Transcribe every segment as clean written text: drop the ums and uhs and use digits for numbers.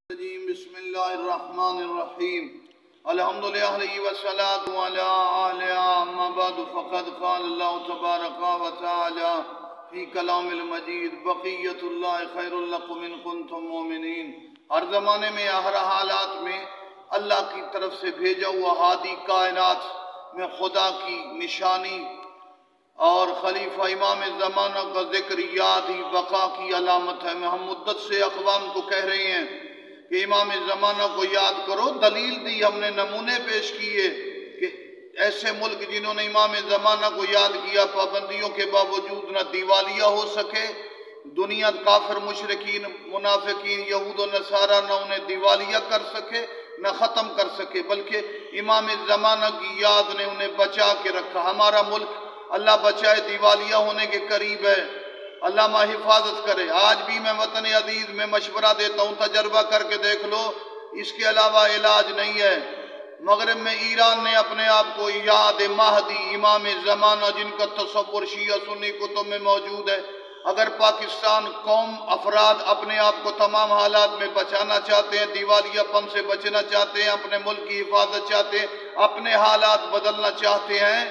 بسم اللہ الرحمن الرحیم الحمدللہ والصلاة علی آلہ اما بعد فقد قال اللہ تبارک و تعالی فی کلام المجید بقیت اللہ خیر لکم ان کنتم مومنین۔ ہر زمانے میں ہر حالات میں اللہ کی طرف سے بھیجا ہوا ہادی کائنات میں خدا کی نشانی اور خلیفہ امام زمانہ کا ذکر یاد ہی بقا کی علامت ہے۔ ہم مدت سے اقوام کو کہہ رہے ہیں کہ امام زمانہ کو یاد کرو، دلیل دی، ہم نے نمونے پیش کیے کہ ایسے ملک جنہوں نے امام زمانہ کو یاد کیا پابندیوں کے باوجود نہ دیوالیہ ہو سکے، دنیا کافر مشرکین منافقین یہود و نصارہ نہ انہیں دیوالیہ کر سکے نہ ختم کر سکے، بلکہ امام زمانہ کی یاد نے انہیں بچا کے رکھا۔ ہمارا ملک اللہ بچائے دیوالیہ ہونے کے قریب ہے، اللہ حفاظت کرے۔ آج بھی میں وطن عزیز میں مشورہ دیتا ہوں، تجربہ کر کے دیکھ لو، اس کے علاوہ علاج نہیں ہے۔ مغرب میں ایران نے اپنے آپ کو یاد مہدی امام زمانہ جن کا تصور شیعہ سنی کتب میں موجود ہے، اگر پاکستان قوم افراد اپنے آپ کو تمام حالات میں بچانا چاہتے ہیں، دیوالیہ پن سے بچنا چاہتے ہیں، اپنے ملک کی حفاظت چاہتے ہیں، اپنے حالات بدلنا چاہتے ہیں،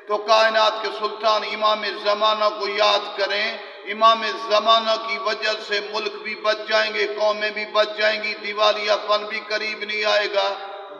تو کائنات کے سلطان امام زمانہ کو یاد کریں۔ امام زمانہ کی وجہ سے ملک بھی بچ جائیں گے، قومیں بھی بچ جائیں گی، دیوالیہ پن بھی قریب نہیں آئے گا،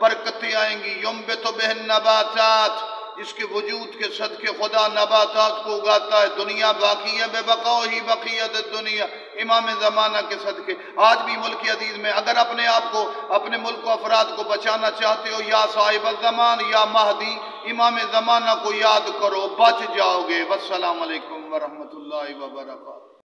برکتیں آئیں گی۔ ینبت بہ النباتات، جس کے وجود کے صدقے خدا نباتات کو اگاتا ہے، دنیا باقی ہے بے بقاء ہی بقیت الدنیا، امام زمانہ کے صدقے۔ آج بھی ملک عزیز میں اگر اپنے آپ کو، اپنے ملک و افراد کو بچانا چاہتے ہو، یا صاحب الزمان یا مہدی امام زمانہ کو یاد کرو، بچ جاؤ گے۔ والسلام علیکم ورحمۃ اللہ وبرکاتہ۔